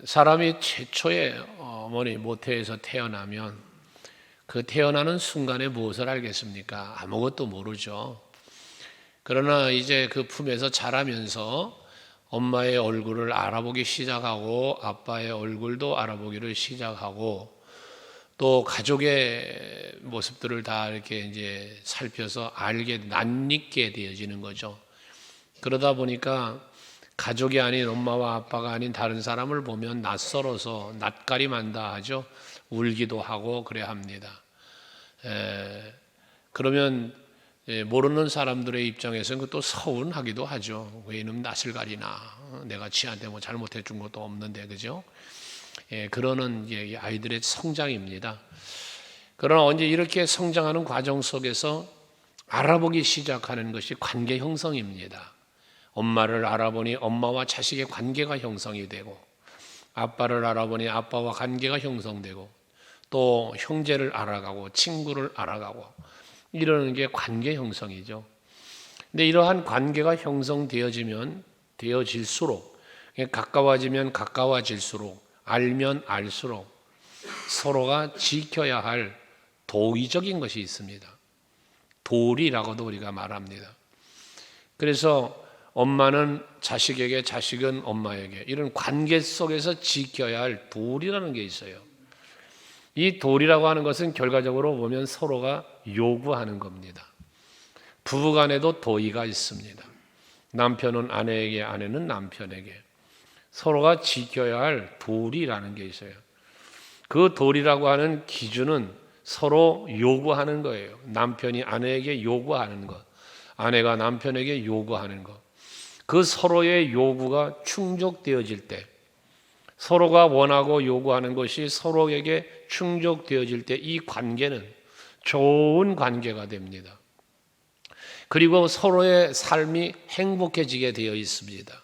사람이 최초의 어머니 모태에서 태어나면 그 태어나는 순간에 무엇을 알겠습니까? 아무것도 모르죠. 그러나 이제 그 품에서 자라면서 엄마의 얼굴을 알아보기 시작하고 아빠의 얼굴도 알아보기를 시작하고 또 가족의 모습들을 다 이렇게 이제 살펴서 알게 낯익게 되어지는 거죠. 그러다 보니까 가족이 아닌 엄마와 아빠가 아닌 다른 사람을 보면 낯설어서 낯가림한다 하죠. 울기도 하고 그래야 합니다. 그러면 모르는 사람들의 입장에서는 또 서운하기도 하죠. 왜 이놈 낯을 가리나? 내가 지한테 뭐 잘못해 준 것도 없는데, 그죠? 그러는 아이들의 성장입니다. 그러나 언제 이렇게 성장하는 과정 속에서 알아보기 시작하는 것이 관계 형성입니다. 엄마를 알아보니 엄마와 자식의 관계가 형성이 되고, 아빠를 알아보니 아빠와 관계가 형성되고, 또 형제를 알아가고 친구를 알아가고 이러는 게 관계 형성이죠. 근데 이러한 관계가 되어질수록 가까워지면 가까워질수록 알면 알수록 서로가 지켜야 할 도의적인 것이 있습니다. 도리라고도 우리가 말합니다. 그래서 엄마는 자식에게, 자식은 엄마에게 이런 관계 속에서 지켜야 할 도리라는 게 있어요. 이 도리라고 하는 것은 결과적으로 보면 서로가 요구하는 겁니다. 부부간에도 도의가 있습니다. 남편은 아내에게, 아내는 남편에게 서로가 지켜야 할 도리라는 게 있어요. 그 도리라고 하는 기준은 서로 요구하는 거예요. 남편이 아내에게 요구하는 것, 아내가 남편에게 요구하는 것. 그 서로의 요구가 충족되어질 때, 서로가 원하고 요구하는 것이 서로에게 충족되어질 때 이 관계는 좋은 관계가 됩니다. 그리고 서로의 삶이 행복해지게 되어 있습니다.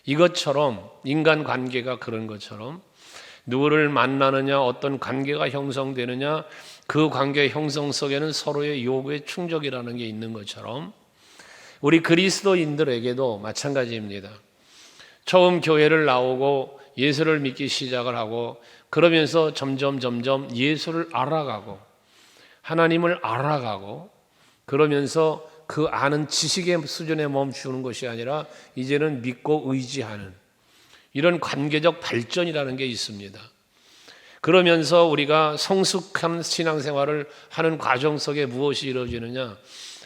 이것처럼 인간관계가 그런 것처럼 누구를 만나느냐, 어떤 관계가 형성되느냐, 그 관계 형성 속에는 서로의 요구의 충족이라는 게 있는 것처럼 우리 그리스도인들에게도 마찬가지입니다. 처음 교회를 나오고 예수를 믿기 시작을 하고 그러면서 점점 예수를 알아가고 하나님을 알아가고 그러면서 그 아는 지식의 수준에 멈추는 것이 아니라 이제는 믿고 의지하는 이런 관계적 발전이라는 게 있습니다. 그러면서 우리가 성숙한 신앙생활을 하는 과정 속에 무엇이 이루어지느냐?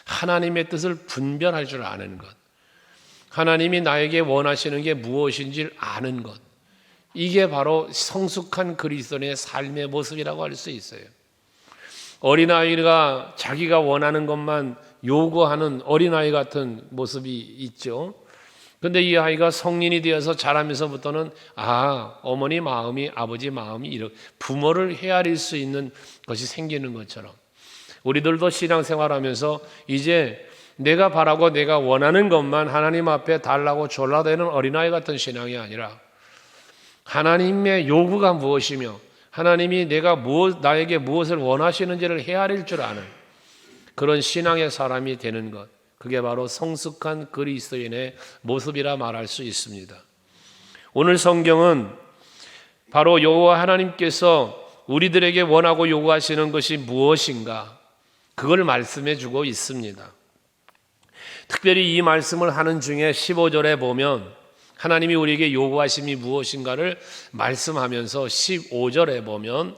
하나님의 뜻을 분별할 줄 아는 것, 하나님이 나에게 원하시는 게 무엇인지를 아는 것, 이게 바로 성숙한 그리스도인의 삶의 모습이라고 할 수 있어요. 어린아이가 자기가 원하는 것만 요구하는 어린아이 같은 모습이 있죠. 그런데 이 아이가 성인이 되어서 자라면서부터는 어머니 마음이, 아버지 마음이 이렇게 부모를 헤아릴 수 있는 것이 생기는 것처럼 우리들도 신앙생활하면서 이제 내가 바라고 내가 원하는 것만 하나님 앞에 달라고 졸라대는 어린아이 같은 신앙이 아니라 하나님의 요구가 무엇이며 하나님이 나에게 무엇을 원하시는지를 헤아릴 줄 아는 그런 신앙의 사람이 되는 것, 그게 바로 성숙한 그리스도인의 모습이라 말할 수 있습니다. 오늘 성경은 바로 여호와 하나님께서 우리들에게 원하고 요구하시는 것이 무엇인가, 그걸 말씀해 주고 있습니다. 특별히 이 말씀을 하는 중에 15절에 보면 하나님이 우리에게 요구하심이 무엇인가를 말씀하면서 15절에 보면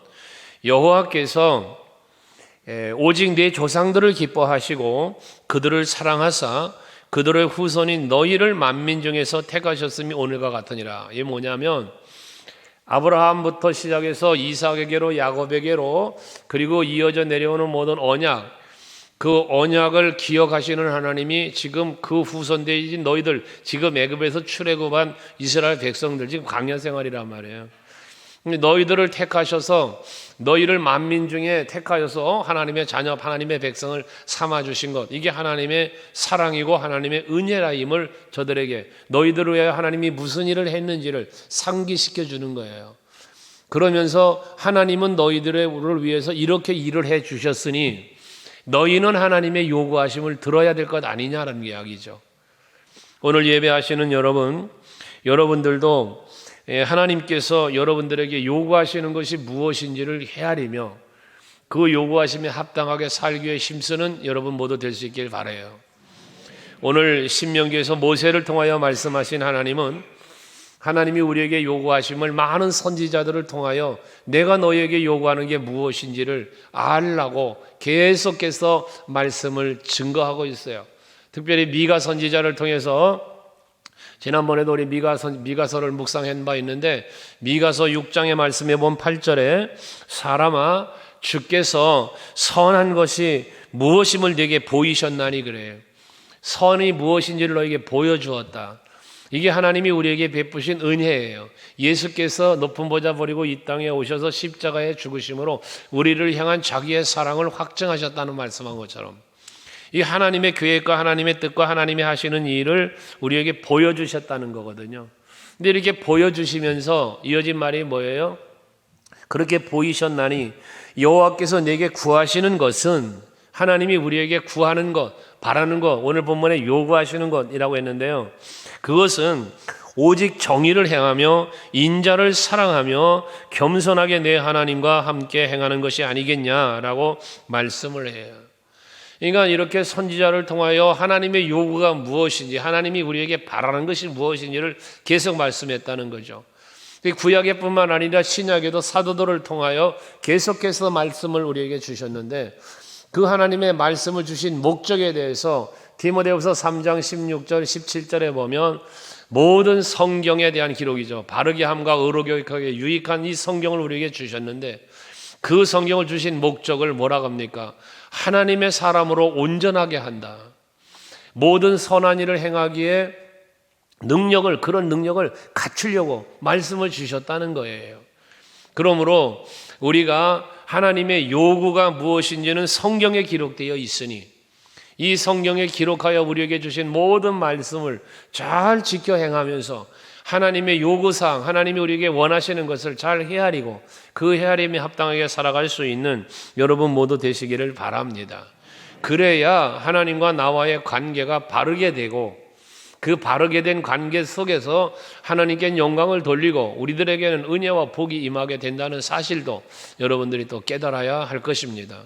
여호와께서 오직 내 조상들을 기뻐하시고 그들을 사랑하사 그들의 후손인 너희를 만민 중에서 택하셨음이 오늘과 같으니라. 이게 뭐냐면 아브라함부터 시작해서 이삭에게로 야곱에게로 그리고 이어져 내려오는 모든 언약, 그 언약을 기억하시는 하나님이 지금 그 후손들인 너희들, 지금 애굽에서 출애굽한 이스라엘 백성들, 지금 광야 생활이란 말이에요. 너희들을 택하셔서 너희를 만민 중에 택하셔서 하나님의 자녀, 하나님의 백성을 삼아주신 것, 이게 하나님의 사랑이고 하나님의 은혜라임을 저들에게 너희들을 위하여 하나님이 무슨 일을 했는지를 상기시켜 주는 거예요. 그러면서 하나님은 너희들을 위해서 이렇게 일을 해 주셨으니 너희는 하나님의 요구하심을 들어야 될 것 아니냐라는 이야기죠. 오늘 예배하시는 여러분들도 하나님께서 여러분들에게 요구하시는 것이 무엇인지를 헤아리며 그 요구하심에 합당하게 살기 위해 힘쓰는 여러분 모두 될 수 있길 바라요. 오늘 신명기에서 모세를 통하여 말씀하신 하나님은 하나님이 우리에게 요구하심을 많은 선지자들을 통하여 내가 너희에게 요구하는 게 무엇인지를 알라고 계속해서 말씀을 증거하고 있어요. 특별히 미가 선지자를 통해서 지난번에도 우리 미가서를 묵상한 바 있는데 미가서 6장의 말씀에 본 8절에 사람아 주께서 선한 것이 무엇임을 내게 보이셨나니 그래요. 선이 무엇인지를 너에게 보여주었다. 이게 하나님이 우리에게 베푸신 은혜예요. 예수께서 높은 보좌 버리고 이 땅에 오셔서 십자가에 죽으심으로 우리를 향한 자기의 사랑을 확증하셨다는 말씀한 것처럼 이 하나님의 계획과 하나님의 뜻과 하나님이 하시는 일을 우리에게 보여주셨다는 거거든요. 근데 이렇게 보여주시면서 이어진 말이 뭐예요? 그렇게 보이셨나니 여호와께서 내게 구하시는 것은 하나님이 우리에게 구하는 것, 바라는 것, 오늘 본문에 요구하시는 것이라고 했는데요. 그것은 오직 정의를 행하며 인자를 사랑하며 겸손하게 내 하나님과 함께 행하는 것이 아니겠냐라고 말씀을 해요. 그러니까 이렇게 선지자를 통하여 하나님의 요구가 무엇인지, 하나님이 우리에게 바라는 것이 무엇인지를 계속 말씀했다는 거죠. 구약에뿐만 아니라 신약에도 사도들을 통하여 계속해서 말씀을 우리에게 주셨는데 그 하나님의 말씀을 주신 목적에 대해서 디모데후서 3장 16절 17절에 보면 모든 성경에 대한 기록이죠. 바르게 함과 의로 교육하기에 유익한 이 성경을 우리에게 주셨는데 그 성경을 주신 목적을 뭐라고 합니까? 하나님의 사람으로 온전하게 한다. 모든 선한 일을 행하기에 그런 능력을 갖추려고 말씀을 주셨다는 거예요. 그러므로 우리가 하나님의 요구가 무엇인지는 성경에 기록되어 있으니 이 성경에 기록하여 우리에게 주신 모든 말씀을 잘 지켜 행하면서 하나님의 요구사항, 하나님이 우리에게 원하시는 것을 잘 헤아리고 그 헤아림에 합당하게 살아갈 수 있는 여러분 모두 되시기를 바랍니다. 그래야 하나님과 나와의 관계가 바르게 되고 그 바르게 된 관계 속에서 하나님께 영광을 돌리고 우리들에게는 은혜와 복이 임하게 된다는 사실도 여러분들이 또 깨달아야 할 것입니다.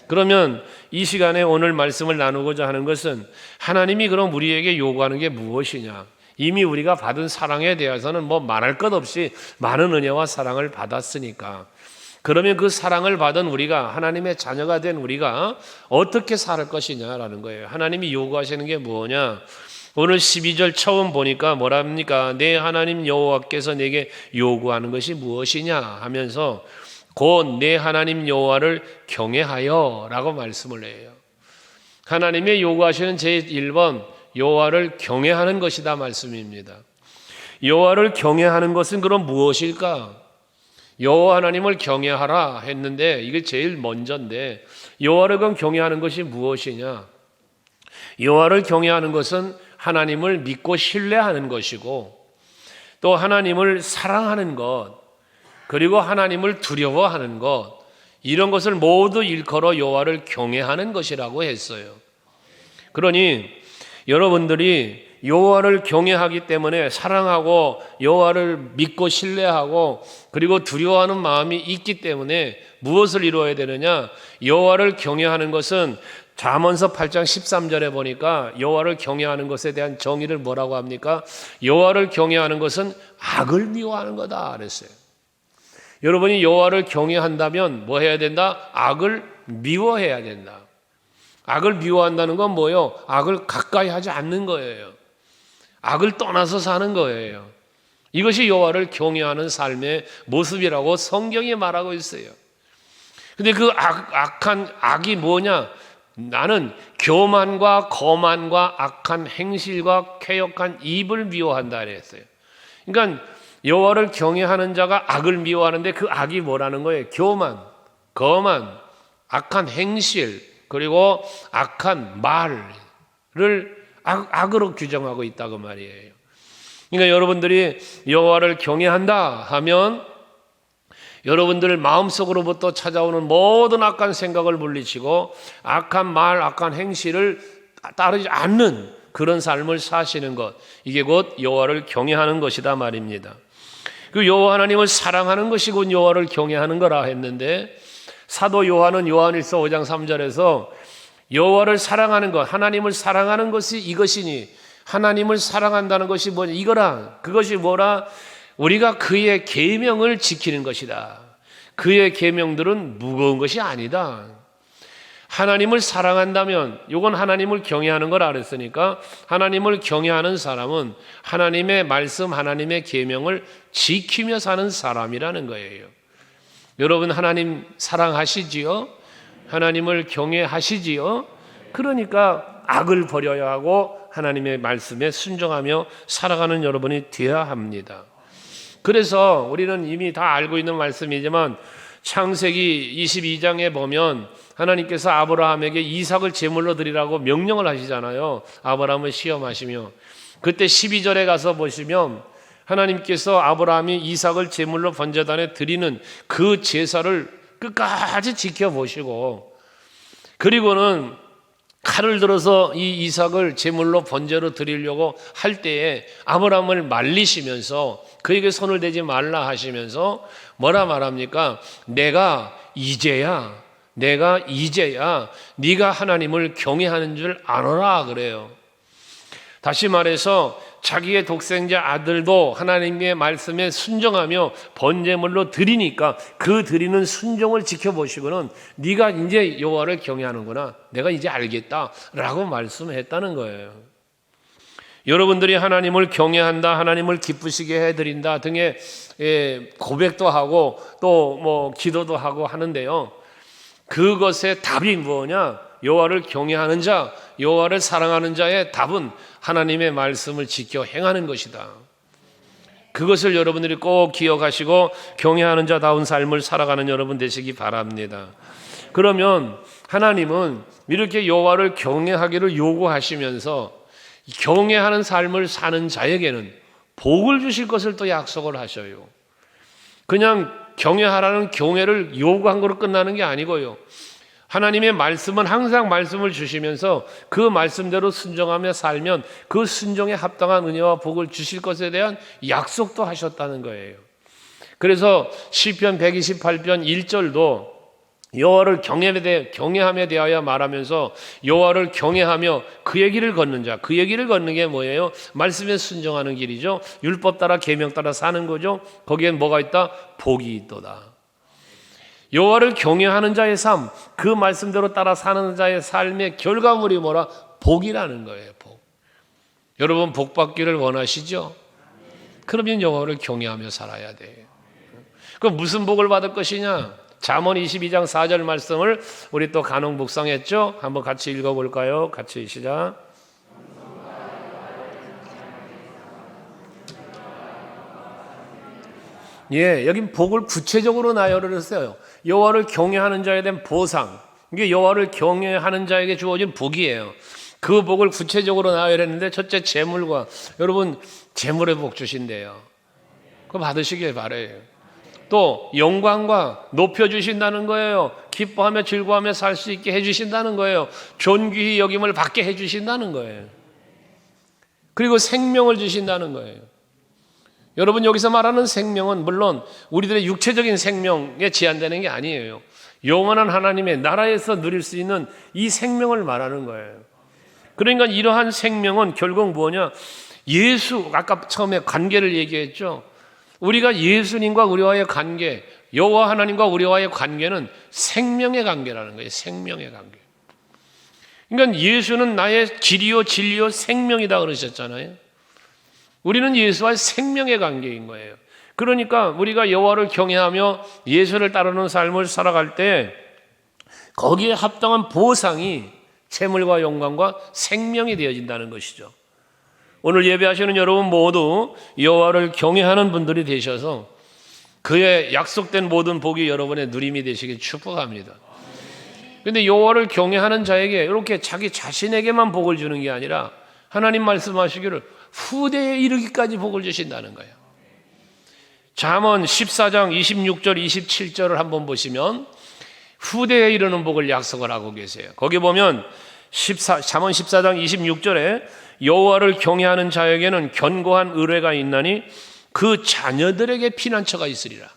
그러면 이 시간에 오늘 말씀을 나누고자 하는 것은 하나님이 그럼 우리에게 요구하는 게 무엇이냐? 이미 우리가 받은 사랑에 대해서는 뭐 말할 것 없이 많은 은혜와 사랑을 받았으니까 그러면 그 사랑을 받은 우리가 하나님의 자녀가 된 우리가 어떻게 살 것이냐라는 거예요. 하나님이 요구하시는 게 뭐냐? 오늘 12절 처음 보니까 뭐라 합니까? 내 하나님 여호와께서 내게 요구하는 것이 무엇이냐 하면서 곧 내 하나님 여호와를 경외하여 라고 말씀을 해요. 하나님의 요구하시는 제1번 여호와를 경외하는 것이다 말씀입니다. 여호와를 경외하는 것은 그럼 무엇일까? 여호와 하나님을 경외하라 했는데 이게 제일 먼저인데 여호와를 그럼 경외하는 것이 무엇이냐? 여호와를 경외하는 것은 하나님을 믿고 신뢰하는 것이고 또 하나님을 사랑하는 것 그리고 하나님을 두려워하는 것 이런 것을 모두 일컬어 여호와를 경외하는 것이라고 했어요. 그러니 여러분들이 여호와를 경외하기 때문에 사랑하고 여호와를 믿고 신뢰하고 그리고 두려워하는 마음이 있기 때문에 무엇을 이루어야 되느냐? 여호와를 경외하는 것은 잠언서 8장 13절에 보니까 여호와를 경외하는 것에 대한 정의를 뭐라고 합니까? 여호와를 경외하는 것은 악을 미워하는 거다 그랬어요. 여러분이 여호와를 경외한다면 뭐 해야 된다? 악을 미워해야 된다. 악을 미워한다는 건 뭐예요? 악을 가까이 하지 않는 거예요. 악을 떠나서 사는 거예요. 이것이 여호와를 경외하는 삶의 모습이라고 성경이 말하고 있어요. 근데 그 악이 뭐냐? 나는 교만과 거만과 악한 행실과 쾌역한 입을 미워한다 그랬어요. 그러니까 여호와를 경외하는 자가 악을 미워하는데 그 악이 뭐라는 거예요? 교만, 거만, 악한 행실 그리고 악한 말을 악으로 규정하고 있다고 말이에요. 그러니까 여러분들이 여호와를 경외한다 하면 여러분들 마음속으로부터 찾아오는 모든 악한 생각을 물리치고 악한 말, 악한 행실을 따르지 않는 그런 삶을 사시는 것 이게 곧 여호와를 경외하는 것이다 말입니다. 그 여호와 하나님을 사랑하는 것이 곧 여호와를 경외하는 거라 했는데, 사도 요한은 요한일서 5장 3절에서 여호와를 사랑하는 것, 하나님을 사랑하는 것이 이것이니, 하나님을 사랑한다는 것이 뭐냐, 이거라. 그것이 뭐라? 우리가 그의 계명을 지키는 것이다. 그의 계명들은 무거운 것이 아니다. 하나님을 사랑한다면, 이건 하나님을 경외하는 걸 알았으니까, 하나님을 경외하는 사람은 하나님의 말씀, 하나님의 계명을 지키며 사는 사람이라는 거예요. 여러분, 하나님 사랑하시지요? 하나님을 경외하시지요? 그러니까 악을 버려야 하고 하나님의 말씀에 순종하며 살아가는 여러분이 되어야 합니다. 그래서 우리는 이미 다 알고 있는 말씀이지만, 창세기 22장에 보면 하나님께서 아브라함에게 이삭을 제물로 드리라고 명령을 하시잖아요. 아브라함을 시험하시며, 그때 12절에 가서 보시면 하나님께서 아브라함이 이삭을 제물로 번제단에 드리는 그 제사를 끝까지 지켜보시고, 그리고는 칼을 들어서 이 이삭을 제물로 번제로 드리려고 할 때에 아브라함을 말리시면서 그에게 손을 대지 말라 하시면서 뭐라 말합니까? 내가 이제야 네가 하나님을 경외하는 줄 아노라 그래요. 다시 말해서 자기의 독생자 아들도 하나님의 말씀에 순종하며 번제물로 드리니까 그 드리는 순종을 지켜보시고는 네가 이제 여호와를 경외하는구나, 내가 이제 알겠다라고 말씀했다는 거예요. 여러분들이 하나님을 경외한다, 하나님을 기쁘시게 해드린다 등의 고백도 하고 또 뭐 기도도 하고 하는데요, 그것의 답이 뭐냐? 여호와를 경외하는 자, 여호와를 사랑하는 자의 답은 하나님의 말씀을 지켜 행하는 것이다. 그것을 여러분들이 꼭 기억하시고 경외하는 자다운 삶을 살아가는 여러분 되시기 바랍니다. 그러면 하나님은 이렇게 여호와를 경외하기를 요구하시면서 경외하는 삶을 사는 자에게는 복을 주실 것을 또 약속을 하셔요. 그냥 경외하라는 경외를 요구한 거로 끝나는 게 아니고요, 하나님의 말씀은 항상 말씀을 주시면서 그 말씀대로 순종하며 살면 그 순종에 합당한 은혜와 복을 주실 것에 대한 약속도 하셨다는 거예요. 그래서 시편 128편 1절도 여호와를 경외함에 대하여 말하면서 여호와를 경외하며 그의 길을 걷는 자, 그의 길을 걷는 게 뭐예요? 말씀에 순종하는 길이죠. 율법 따라 계명 따라 사는 거죠. 거기엔 뭐가 있다? 복이 있도다. 여호와를 경외하는 자의 삶, 그 말씀대로 따라 사는 자의 삶의 결과물이 뭐라? 복이라는 거예요. 복. 여러분 복 받기를 원하시죠? 그러면 여호와를 경외하며 살아야 돼요. 그럼 무슨 복을 받을 것이냐? 잠언 22장 4절 말씀을 우리 또 간혹 묵상했죠? 한번 같이 읽어볼까요? 같이 시작. 예, 여기 복을 구체적으로 나열을 했어요. 여호와를 경외하는 자에 대한 보상, 이게 여호와를 경외하는 자에게 주어진 복이에요. 그 복을 구체적으로 나열했는데, 첫째 재물과, 여러분 재물의 복 주신대요. 그거 받으시길 바라요. 또 영광과 높여주신다는 거예요. 기뻐하며 즐거워하며 살 수 있게 해주신다는 거예요. 존귀히 여김을 받게 해주신다는 거예요. 그리고 생명을 주신다는 거예요. 여러분 여기서 말하는 생명은 물론 우리들의 육체적인 생명에 제한되는 게 아니에요. 영원한 하나님의 나라에서 누릴 수 있는 이 생명을 말하는 거예요. 그러니까 이러한 생명은 결국 뭐냐? 예수, 아까 처음에 관계를 얘기했죠. 우리가 예수님과 우리와의 관계, 여호와 하나님과 우리와의 관계는 생명의 관계라는 거예요. 생명의 관계. 그러니까 예수는 나의 길이요 진리요 생명이다 그러셨잖아요. 우리는 예수와의 생명의 관계인 거예요. 그러니까 우리가 여호와를 경외하며 예수를 따르는 삶을 살아갈 때 거기에 합당한 보상이 재물과 영광과 생명이 되어진다는 것이죠. 오늘 예배하시는 여러분 모두 여호와를 경외하는 분들이 되셔서 그의 약속된 모든 복이 여러분의 누림이 되시길 축복합니다. 그런데 여호와를 경외하는 자에게 이렇게 자기 자신에게만 복을 주는 게 아니라 하나님 말씀하시기를 후대에 이르기까지 복을 주신다는 거예요. 잠언 14장 26절 27절을 한번 보시면 후대에 이르는 복을 약속을 하고 계세요. 거기 보면 잠언 14장 26절에 여호와를 경외하는 자에게는 견고한 의뢰가 있나니 그 자녀들에게 피난처가 있으리라.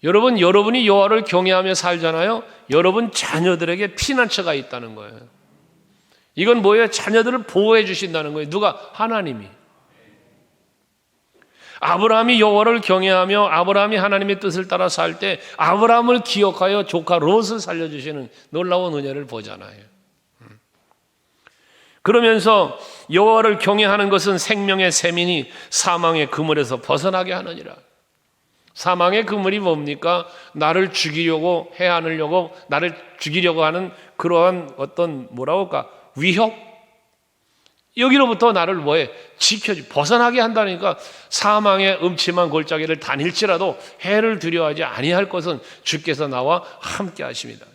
여러분이 여호와를 경외하며 살잖아요. 여러분 자녀들에게 피난처가 있다는 거예요. 이건 뭐예요? 자녀들을 보호해 주신다는 거예요. 누가? 하나님이. 아브라함이 여호와를 경외하며 아브라함이 하나님의 뜻을 따라 살 때 아브라함을 기억하여 조카 롯을 살려주시는 놀라운 은혜를 보잖아요. 그러면서 여호와를 경외하는 것은 생명의 샘이니 사망의 그물에서 벗어나게 하느니라. 사망의 그물이 뭡니까? 나를 죽이려고 해하려고 나를 죽이려고 하는 그러한 어떤 뭐라고 할까? 위협? 여기로부터 나를 뭐해? 벗어나게 한다니까. 사망의 음침한 골짜기를 다닐지라도 해를 두려워하지 아니할 것은 주께서 나와 함께 하십니다.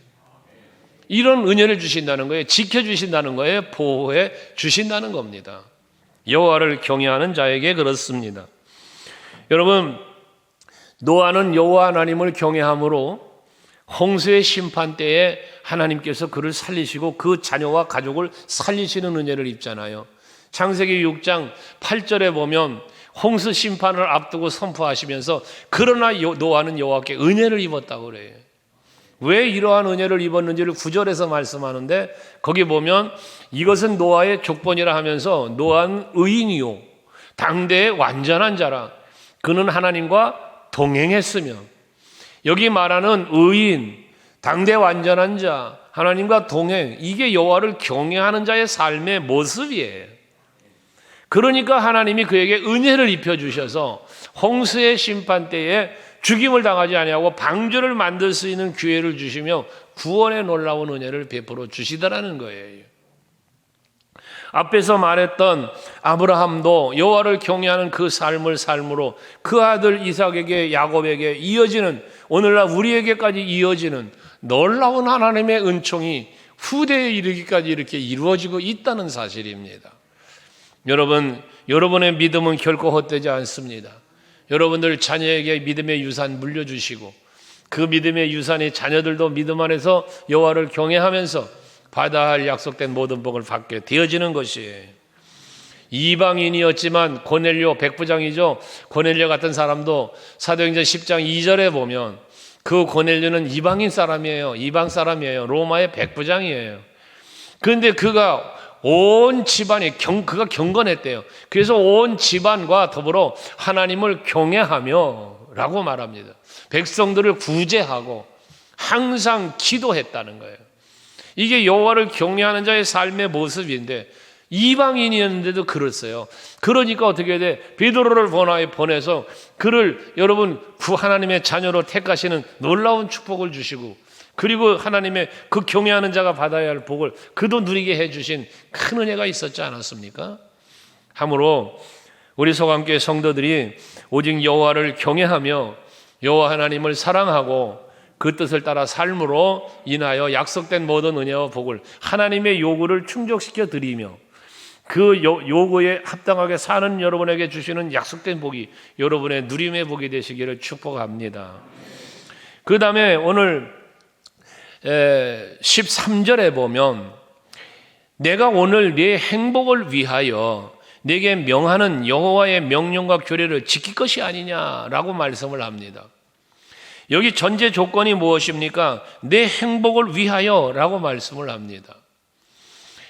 이런 은혜를 주신다는 거예요. 지켜주신다는 거예요. 보호해 주신다는 겁니다. 여호와를 경외하는 자에게 그렇습니다. 여러분, 노아는 여호와 하나님을 경외함으로 홍수의 심판 때에 하나님께서 그를 살리시고 그 자녀와 가족을 살리시는 은혜를 입잖아요. 창세기 6장 8절에 보면 홍수 심판을 앞두고 선포하시면서 그러나 노아는 여호와께 은혜를 입었다고 그래요. 왜 이러한 은혜를 입었는지를 9절에서 말씀하는데 거기 보면 이것은 노아의 족본이라 하면서 노아는 의인이요 당대의 완전한 자라. 그는 하나님과 동행했으며, 여기 말하는 의인, 당대 완전한 자, 하나님과 동행, 이게 여호와를 경외하는 자의 삶의 모습이에요. 그러니까 하나님이 그에게 은혜를 입혀주셔서 홍수의 심판 때에 죽임을 당하지 아니하고 방주를 만들 수 있는 기회를 주시며 구원의 놀라운 은혜를 베풀어 주시더라는 거예요. 앞에서 말했던 아브라함도 여호와를 경외하는 그 삶을 삶으로 그 아들 이삭에게 야곱에게 이어지는, 오늘날 우리에게까지 이어지는 놀라운 하나님의 은총이 후대에 이르기까지 이렇게 이루어지고 있다는 사실입니다. 여러분, 여러분의 믿음은 결코 헛되지 않습니다. 여러분들 자녀에게 믿음의 유산 물려주시고 그 믿음의 유산이 자녀들도 믿음 안에서 여호와를 경외하면서 받아야 할 약속된 모든 복을 받게 되어지는 것이에요. 이방인이었지만 고넬료 백부장이죠. 고넬료 같은 사람도 사도행전 10장 2절에 보면 그 고넬료는 이방인 사람이에요. 이방 사람이에요. 로마의 백부장이에요. 그런데 그가 온 집안이 그가 경건했대요. 그래서 온 집안과 더불어 하나님을 경외하며 라고 말합니다. 백성들을 구제하고 항상 기도했다는 거예요. 이게 여호와를 경외하는 자의 삶의 모습인데 이방인이었는데도 그랬어요. 그러니까 어떻게 돼? 베드로를 보내서 그를 여러분 하나님의 자녀로 택하시는 놀라운 축복을 주시고, 그리고 하나님의 그 경외하는 자가 받아야 할 복을 그도 누리게 해주신 큰 은혜가 있었지 않았습니까? 함으로 우리 소강교회 성도들이 오직 여호와를 경외하며 여호와 하나님을 사랑하고 그 뜻을 따라 삶으로 인하여 약속된 모든 은혜와 복을 하나님의 요구를 충족시켜 드리며 그 요구에 합당하게 사는 여러분에게 주시는 약속된 복이 여러분의 누림의 복이 되시기를 축복합니다. 그 다음에 오늘 13절에 보면 내가 오늘 네 행복을 위하여 네게 명하는 여호와의 명령과 규례를 지킬 것이 아니냐라고 말씀을 합니다. 여기 전제 조건이 무엇입니까? 내 행복을 위하여라고 말씀을 합니다.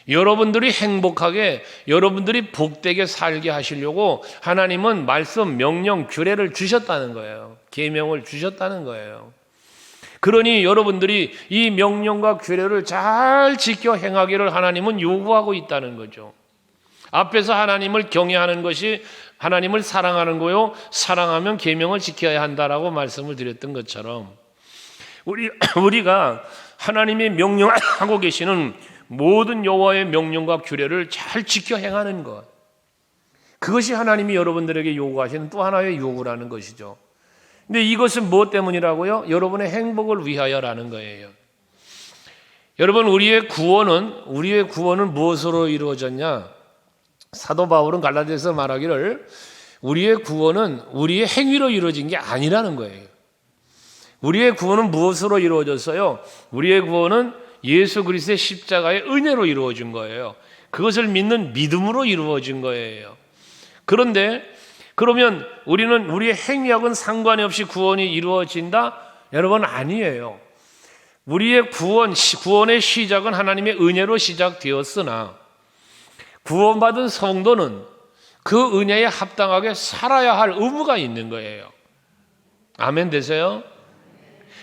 여러분들이 행복하게, 여러분들이 복되게 살게 하시려고 하나님은 말씀, 명령, 규례를 주셨다는 거예요. 계명을 주셨다는 거예요. 그러니 여러분들이 이 명령과 규례를 잘 지켜 행하기를 하나님은 요구하고 있다는 거죠. 앞에서 하나님을 경외하는 것이 하나님을 사랑하는 거요, 사랑하면 계명을 지켜야 한다라고 말씀을 드렸던 것처럼 우리가 하나님의 명령하고 계시는 모든 여호와의 명령과 규례를 잘 지켜 행하는 것, 그것이 하나님이 여러분들에게 요구하시는 또 하나의 요구라는 것이죠. 근데 이것은 무엇 때문이라고요? 여러분의 행복을 위하여라는 거예요. 여러분, 우리의 구원은 무엇으로 이루어졌냐? 사도 바울은 갈라디아서 말하기를 우리의 구원은 우리의 행위로 이루어진 게 아니라는 거예요. 우리의 구원은 무엇으로 이루어졌어요? 우리의 구원은 예수 그리스도의 십자가의 은혜로 이루어진 거예요. 그것을 믿는 믿음으로 이루어진 거예요. 그런데 그러면 우리는 우리의 행위하고는 상관이 없이 구원이 이루어진다? 여러분, 아니에요. 우리의 구원의 시작은 하나님의 은혜로 시작되었으나 구원받은 성도는 그 은혜에 합당하게 살아야 할 의무가 있는 거예요. 아멘 되세요?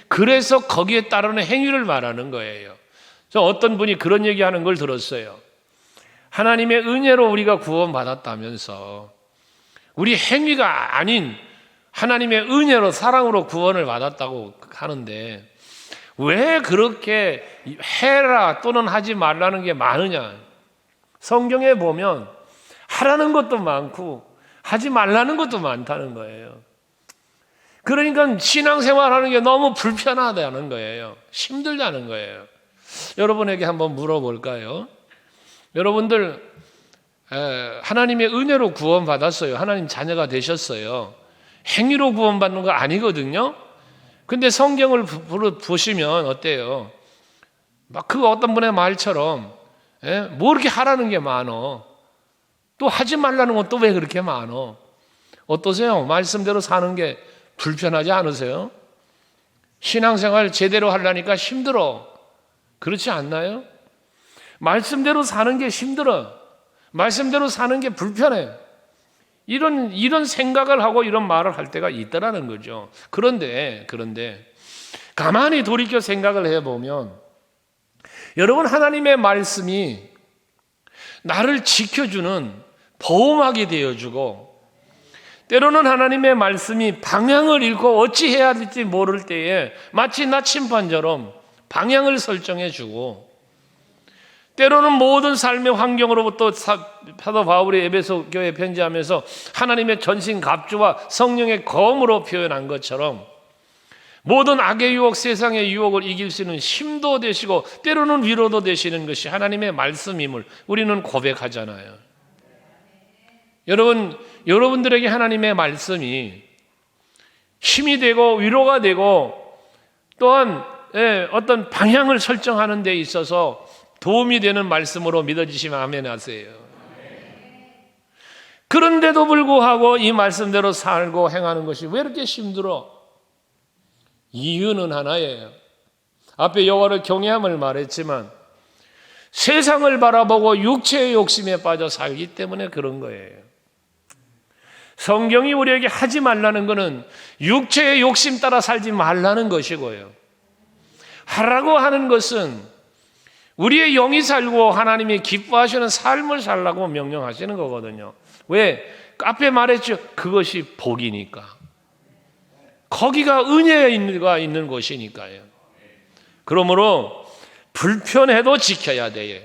그래서 거기에 따르는 행위를 말하는 거예요. 저 어떤 분이 그런 얘기하는 걸 들었어요. 하나님의 은혜로 우리가 구원받았다면서 우리 행위가 아닌 하나님의 은혜로 사랑으로 구원을 받았다고 하는데 왜 그렇게 해라 또는 하지 말라는 게 많으냐? 성경에 보면 하라는 것도 많고 하지 말라는 것도 많다는 거예요. 그러니까 신앙생활하는 게 너무 불편하다는 거예요. 힘들다는 거예요. 여러분에게 한번 물어볼까요? 여러분들 하나님의 은혜로 구원받았어요. 하나님 자녀가 되셨어요. 행위로 구원받는 거 아니거든요. 근데 성경을 보시면 어때요? 막 그 어떤 분의 말처럼 뭐 이렇게 하라는 게 많어. 또 하지 말라는 건 또 왜 그렇게 많어? 어떠세요? 말씀대로 사는 게 불편하지 않으세요? 신앙생활 제대로 하려니까 힘들어. 그렇지 않나요? 말씀대로 사는 게 힘들어. 말씀대로 사는 게 불편해. 이런 생각을 하고 이런 말을 할 때가 있더라는 거죠. 그런데 가만히 돌이켜 생각을 해보면 여러분, 하나님의 말씀이 나를 지켜주는 보호막이 되어주고 때로는 하나님의 말씀이 방향을 잃고 어찌해야 될지 모를 때에 마치 나침반처럼 방향을 설정해주고 때로는 모든 삶의 환경으로부터 사도 바울이 에베소 교회에 편지하면서 하나님의 전신 갑주와 성령의 검으로 표현한 것처럼 모든 악의 유혹, 세상의 유혹을 이길 수 있는 힘도 되시고 때로는 위로도 되시는 것이 하나님의 말씀임을 우리는 고백하잖아요. 여러분들에게 하나님의 말씀이 힘이 되고 위로가 되고 또한 어떤 방향을 설정하는 데 있어서 도움이 되는 말씀으로 믿어지시면 아멘 하세요. 그런데도 불구하고 이 말씀대로 살고 행하는 것이 왜 이렇게 힘들어? 이유는 하나예요. 앞에 여호와를 경외함을 말했지만 세상을 바라보고 육체의 욕심에 빠져 살기 때문에 그런 거예요. 성경이 우리에게 하지 말라는 것은 육체의 욕심 따라 살지 말라는 것이고요. 하라고 하는 것은 우리의 영이 살고 하나님이 기뻐하시는 삶을 살라고 명령하시는 거거든요. 왜? 앞에 말했죠. 그것이 복이니까. 거기가 은혜가 있는 곳이니까요. 그러므로 불편해도 지켜야 돼요.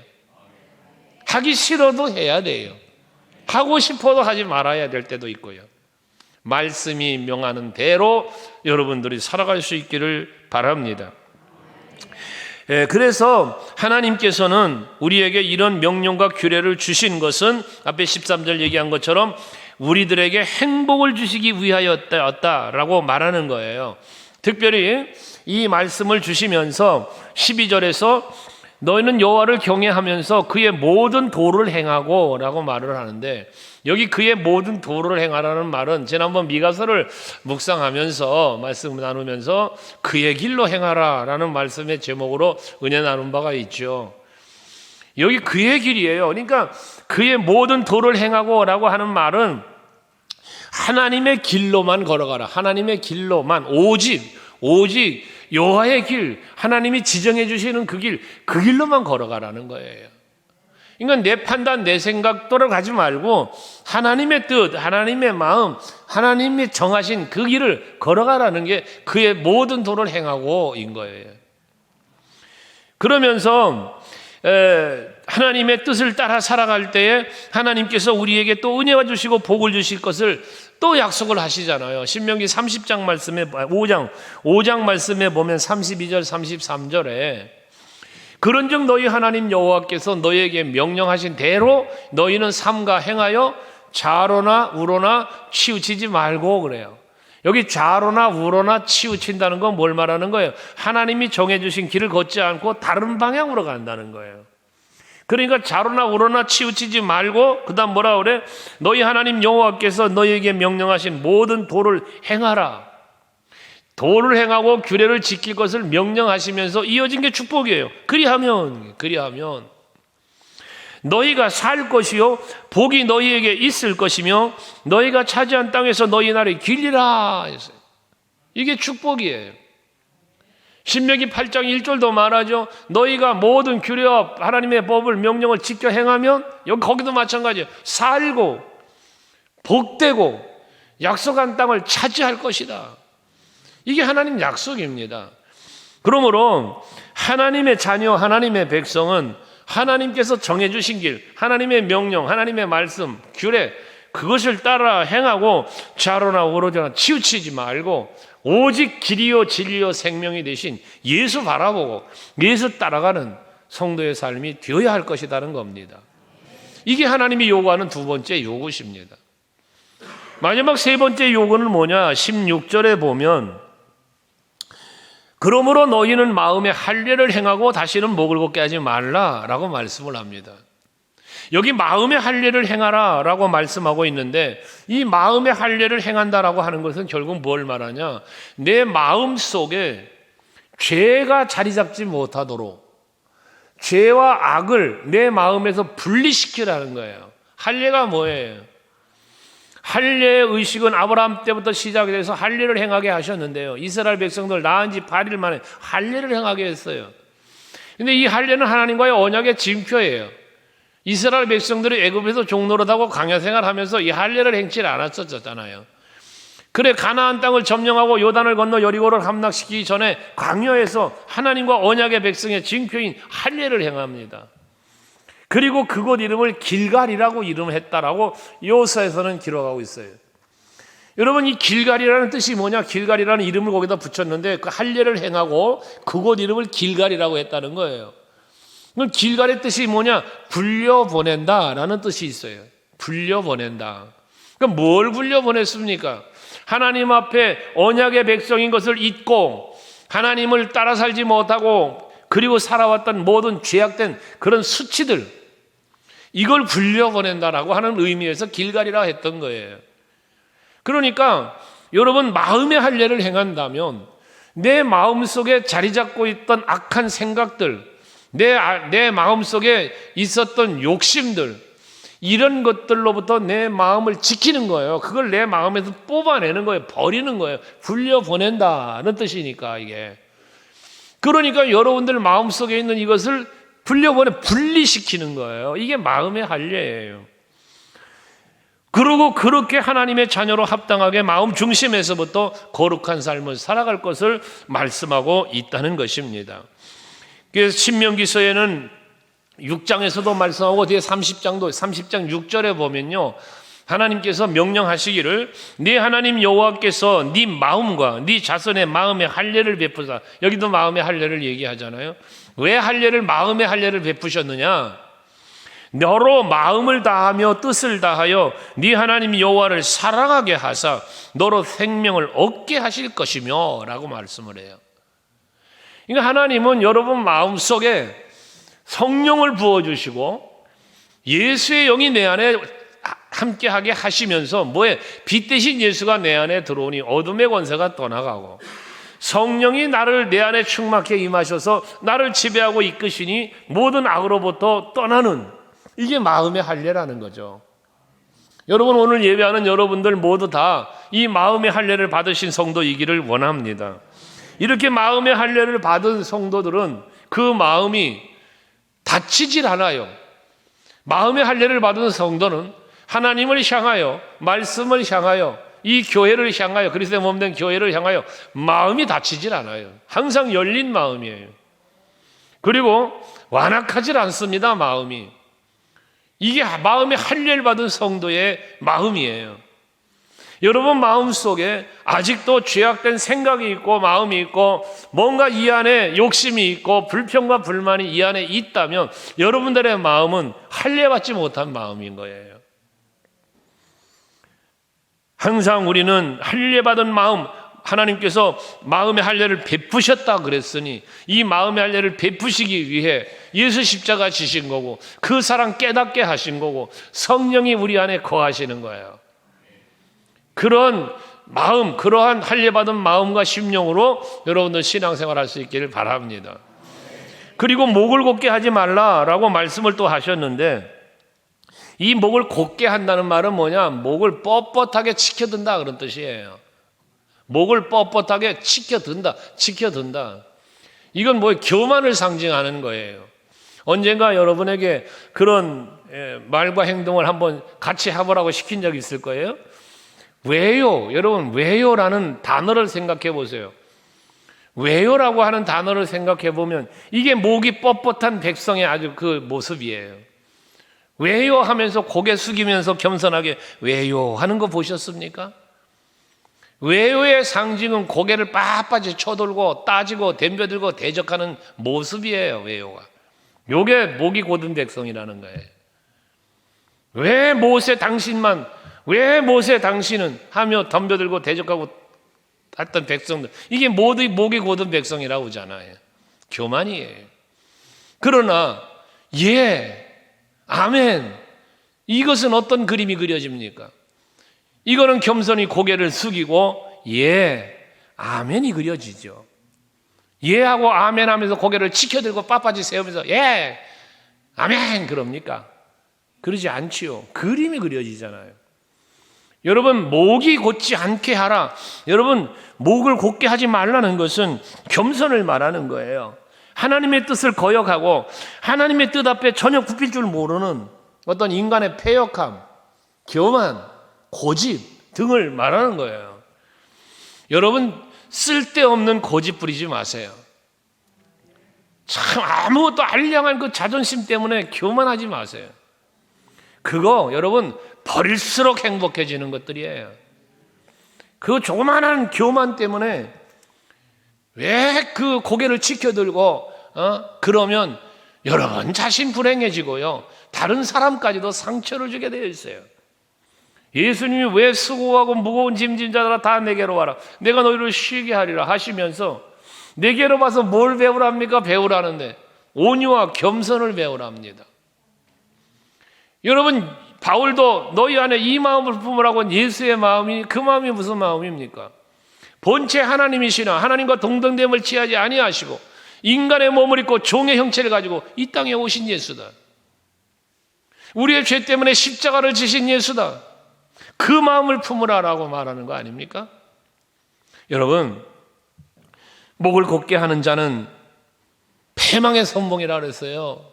하기 싫어도 해야 돼요. 하고 싶어도 하지 말아야 될 때도 있고요. 말씀이 명하는 대로 여러분들이 살아갈 수 있기를 바랍니다. 그래서 하나님께서는 우리에게 이런 명령과 규례를 주신 것은 앞에 13절 얘기한 것처럼 우리들에게 행복을 주시기 위하였다라고 말하는 거예요. 특별히 이 말씀을 주시면서 12절에서 너희는 여호와를 경외하면서 그의 모든 도를 행하고 라고 말을 하는데 여기 그의 모든 도를 행하라는 말은 지난번 미가서를 묵상하면서 말씀 나누면서 그의 길로 행하라 라는 말씀의 제목으로 은혜 나눈 바가 있죠. 여기 그의 길이에요. 그러니까 그의 모든 도를 행하고 라고 하는 말은 하나님의 길로만 걸어가라. 하나님의 길로만 오직 여호와의 길, 하나님이 지정해 주시는 그 길로만 걸어가라는 거예요. 그러니까 내 판단, 내 생각대로 가지 말고 하나님의 뜻, 하나님의 마음, 하나님이 정하신 그 길을 걸어가라는 게 그의 모든 도를 행하고인 거예요. 그러면서 하나님의 뜻을 따라 살아갈 때에 하나님께서 우리에게 또 은혜와 주시고 복을 주실 것을 또 약속을 하시잖아요. 신명기 30장 말씀에 5장 말씀에 보면 32절 33절에 그런즉 너희 하나님 여호와께서 너희에게 명령하신 대로 너희는 삼가 행하여 좌로나 우로나 치우치지 말고 그래요. 여기 좌로나 우로나 치우친다는 건 뭘 말하는 거예요? 하나님이 정해주신 길을 걷지 않고 다른 방향으로 간다는 거예요. 그러니까 자로나 우로나 치우치지 말고 그 다음 뭐라 그래? 너희 하나님 여호와께서 너희에게 명령하신 모든 도를 행하라. 도를 행하고 규례를 지킬 것을 명령하시면서 이어진 게 축복이에요. 그리하면 너희가 살 것이요 복이 너희에게 있을 것이며 너희가 차지한 땅에서 너희 날이 길리라 했어요. 이게 축복이에요. 신명기 8장 1절도 말하죠. 너희가 모든 규례와 하나님의 법을 명령을 지켜 행하면 여기 거기도 마찬가지예요. 살고 복되고 약속한 땅을 차지할 것이다. 이게 하나님 약속입니다. 그러므로 하나님의 자녀, 하나님의 백성은 하나님께서 정해주신 길, 하나님의 명령, 하나님의 말씀, 규례 그것을 따라 행하고 좌로나 우로나 치우치지 말고 오직 길이요 진리요 생명이 되신 예수 바라보고 예수 따라가는 성도의 삶이 되어야 할 것이라는 겁니다. 이게 하나님이 요구하는 두 번째 요구십니다. 마지막 세 번째 요구는 뭐냐? 16절에 보면 그러므로 너희는 마음에 할례를 행하고 다시는 목을 걷게 하지 말라라고 말씀을 합니다. 여기 마음의 할례를 행하라 라고 말씀하고 있는데 이 마음의 할례를 행한다라고 하는 것은 결국 뭘 말하냐? 내 마음 속에 죄가 자리 잡지 못하도록 죄와 악을 내 마음에서 분리시키라는 거예요. 할례가 뭐예요? 할례의 의식은 아브라함 때부터 시작이 돼서 할례를 행하게 하셨는데요. 이스라엘 백성들 나은 지 8일 만에 할례를 행하게 했어요. 근데 이 할례는 하나님과의 언약의 징표예요. 이스라엘 백성들이 애굽에서 종노릇하고 광야 생활하면서 이 할례를 행치 않았었잖아요. 그래 가나안 땅을 점령하고 요단을 건너 여리고를 함락시키기 전에 광야에서 하나님과 언약의 백성의 징표인 할례를 행합니다. 그리고 그곳 이름을 길갈이라고 이름했다라고 여호수아에서는 기록하고 있어요. 여러분 이 길갈이라는 뜻이 뭐냐? 길갈이라는 이름을 거기다 붙였는데 그 할례를 행하고 그곳 이름을 길갈이라고 했다는 거예요. 그럼 길갈의 뜻이 뭐냐? 굴려보낸다라는 뜻이 있어요. 굴려보낸다. 그러니까 뭘 굴려보냈습니까? 하나님 앞에 언약의 백성인 것을 잊고 하나님을 따라 살지 못하고 그리고 살아왔던 모든 죄악된 그런 수치들 이걸 굴려보낸다라고 하는 의미에서 길갈이라 했던 거예요. 그러니까 여러분 마음의 할례를 행한다면 내 마음속에 자리 잡고 있던 악한 생각들 내 마음속에 있었던 욕심들 이런 것들로부터 내 마음을 지키는 거예요. 그걸 내 마음에서 뽑아내는 거예요. 버리는 거예요. 굴려보낸다는 뜻이니까 이게. 그러니까 여러분들 마음속에 있는 이것을 분리시키는 거예요. 이게 마음의 할례예요. 그리고 그렇게 하나님의 자녀로 합당하게 마음 중심에서부터 거룩한 삶을 살아갈 것을 말씀하고 있다는 것입니다. 그래서 신명기서에는 6장에서도 말씀하고 뒤에 30장 6절에 보면요. 하나님께서 명령하시기를 네 하나님 여호와께서 네 마음과 네 자손의 마음의 할례를 베푸사. 여기도 마음의 할례를 얘기하잖아요. 왜 할례를 마음의 할례를 베푸셨느냐? 너로 마음을 다하며 뜻을 다하여 네 하나님 여호와를 사랑하게 하사 너로 생명을 얻게 하실 것이며 라고 말씀을 해요. 그러니까 하나님은 여러분 마음속에 성령을 부어주시고 예수의 영이 내 안에 함께하게 하시면서 뭐에 빛 대신 예수가 내 안에 들어오니 어둠의 권세가 떠나가고 성령이 나를 내 안에 충만케 임하셔서 나를 지배하고 이끄시니 모든 악으로부터 떠나는 이게 마음의 할례라는 거죠. 여러분 오늘 예배하는 여러분들 모두 다 이 마음의 할례를 받으신 성도이기를 원합니다. 이렇게 마음의 할례를 받은 성도들은 그 마음이 다치질 않아요. 마음의 할례를 받은 성도는 하나님을 향하여 말씀을 향하여 이 교회를 향하여 그리스도의 몸된 교회를 향하여 마음이 다치질 않아요. 항상 열린 마음이에요. 그리고 완악하질 않습니다. 마음이. 이게 마음의 할례를 받은 성도의 마음이에요. 여러분 마음속에 아직도 죄악된 생각이 있고 마음이 있고 뭔가 이 안에 욕심이 있고 불평과 불만이 이 안에 있다면 여러분들의 마음은 할례받지 못한 마음인 거예요. 항상 우리는 할례받은 마음, 하나님께서 마음의 할례를 베푸셨다 그랬으니 이 마음의 할례를 베푸시기 위해 예수 십자가 지신 거고 그 사랑 깨닫게 하신 거고 성령이 우리 안에 거하시는 거예요. 그런 마음, 그러한 할례 받은 마음과 심령으로 여러분들 신앙생활 할 수 있기를 바랍니다. 그리고 목을 곧게 하지 말라라고 말씀을 또 하셨는데 이 목을 곧게 한다는 말은 뭐냐? 목을 뻣뻣하게 치켜든다 그런 뜻이에요. 목을 뻣뻣하게 치켜든다. 이건 뭐 교만을 상징하는 거예요. 언젠가 여러분에게 그런 말과 행동을 한번 같이 해보라고 시킨 적이 있을 거예요. 왜요? 여러분, 왜요라는 단어를 생각해 보세요. 왜요라고 하는 단어를 생각해 보면 이게 목이 뻣뻣한 백성의 아주 그 모습이에요. 왜요 하면서 고개 숙이면서 겸손하게 왜요 하는 거 보셨습니까? 왜요의 상징은 고개를 빳빳이 쳐들고 따지고 덤벼들고 대적하는 모습이에요. 왜요가. 요게 목이 곧은 백성이라는 거예요. 왜 모세 당신은 하며 덤벼들고 대적하고 했던 백성들, 이게 모두 목이 곧은 백성이라고 하잖아요. 교만이에요. 그러나 아멘, 이것은 어떤 그림이 그려집니까? 이거는 겸손히 고개를 숙이고 아멘이 그려지죠. 하고 아멘 하면서 고개를 치켜들고 빳빳이 세우면서 아멘 그럽니까? 그러지 않지요. 그림이 그려지잖아요. 여러분, 목이 곧지 않게 하라. 여러분, 목을 곧게 하지 말라는 것은 겸손을 말하는 거예요. 하나님의 뜻을 거역하고 하나님의 뜻 앞에 전혀 굽힐 줄 모르는 어떤 인간의 패역함, 교만, 고집 등을 말하는 거예요. 여러분, 쓸데없는 고집 부리지 마세요. 참 아무것도 알량한 그 자존심 때문에 교만하지 마세요. 그거 여러분 버릴수록 행복해지는 것들이에요. 그 조그만한 교만 때문에 왜 그 고개를 치켜들고 그러면 여러분 자신 불행해지고요, 다른 사람까지도 상처를 주게 되어 있어요. 예수님이 왜 수고하고 무거운 짐진 자들아 다 내게로 와라, 내가 너희를 쉬게 하리라 하시면서 내게로 와서 뭘 배우랍니까? 배우라는데 온유와 겸손을 배우랍니다. 여러분, 바울도 너희 안에 이 마음을 품으라고 예수의 마음이, 그 마음이 무슨 마음입니까? 본체 하나님이시나 하나님과 동등됨을 취하지 아니하시고 인간의 몸을 입고 종의 형체를 가지고 이 땅에 오신 예수다. 우리의 죄 때문에 십자가를 지신 예수다. 그 마음을 품으라라고 말하는 거 아닙니까? 여러분, 목을 곧게 하는 자는 패망의 선봉이라 그랬어요.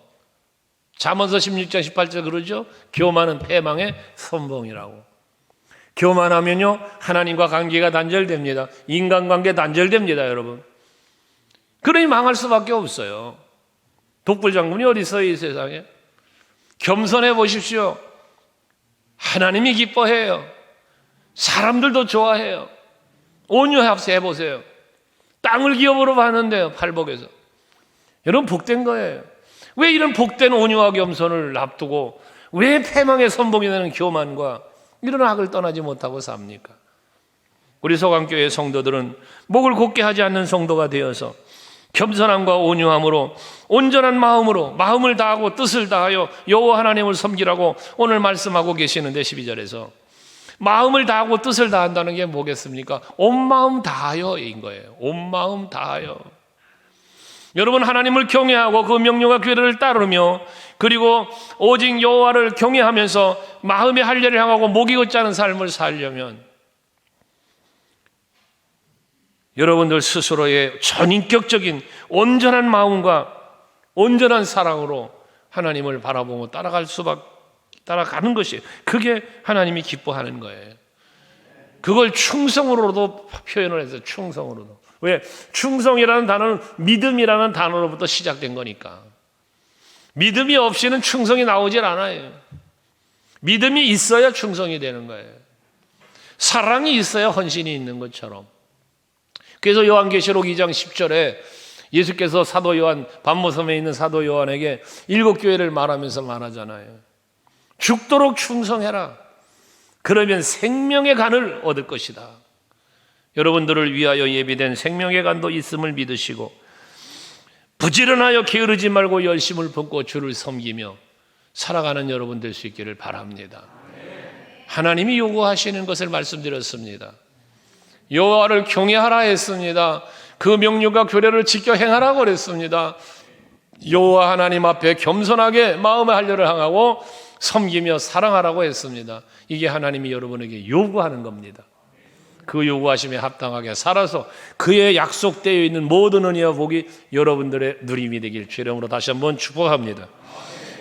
잠언서 16장 18절 그러죠? 교만은 패망의 선봉이라고. 교만하면요 하나님과 관계가 단절됩니다. 인간관계 단절됩니다. 여러분, 그러니 망할 수밖에 없어요. 독불장군이 어디 있어요 이 세상에? 겸손해 보십시오. 하나님이 기뻐해요. 사람들도 좋아해요. 온유합세 해보세요. 땅을 기업으로 봤는데요, 팔복에서. 여러분, 복된 거예요. 왜 이런 복된 온유와 겸손을 앞두고 왜 패망의 선봉이 되는 교만과 이런 악을 떠나지 못하고 삽니까? 우리 소강교회 성도들은 목을 곧게 하지 않는 성도가 되어서 겸손함과 온유함으로 온전한 마음으로 마음을 다하고 뜻을 다하여 여호와 하나님을 섬기라고 오늘 말씀하고 계시는데 12절에서 마음을 다하고 뜻을 다한다는 게 뭐겠습니까? 온 마음 다하여인 거예요. 온 마음 다하여. 여러분, 하나님을 경외하고 그 명령과 규례를 따르며 그리고 오직 여호와를 경외하면서 마음의 할례를 향하고 목이 곧지 않은 삶을 살려면 여러분들 스스로의 전인격적인 온전한 마음과 온전한 사랑으로 하나님을 바라보고 따라가는 것이, 그게 하나님이 기뻐하는 거예요. 그걸 충성으로도 표현을 해서 충성으로도. 왜? 충성이라는 단어는 믿음이라는 단어로부터 시작된 거니까. 믿음이 없이는 충성이 나오질 않아요. 믿음이 있어야 충성이 되는 거예요. 사랑이 있어야 헌신이 있는 것처럼. 그래서 요한계시록 2장 10절에 예수께서 사도 요한, 반모섬에 있는 사도 요한에게 7교회를 말하면서 말하잖아요. 죽도록 충성해라. 그러면 생명의 간을 얻을 것이다. 여러분들을 위하여 예비된 생명의 간도 있음을 믿으시고 부지런하여 게으르지 말고 열심을 품고 주를 섬기며 살아가는 여러분 될 수 있기를 바랍니다. 하나님이 요구하시는 것을 말씀드렸습니다. 여호와를 경외하라 했습니다. 그 명령과 규례를 지켜 행하라고 그랬습니다. 여호와 하나님 앞에 겸손하게 마음의 한려를 향하고 섬기며 사랑하라고 했습니다. 이게 하나님이 여러분에게 요구하는 겁니다. 그 요구하심에 합당하게 살아서 그의 약속되어 있는 모든 은혜와 복이 여러분들의 누림이 되길 주의 이름으로 다시 한번 축복합니다.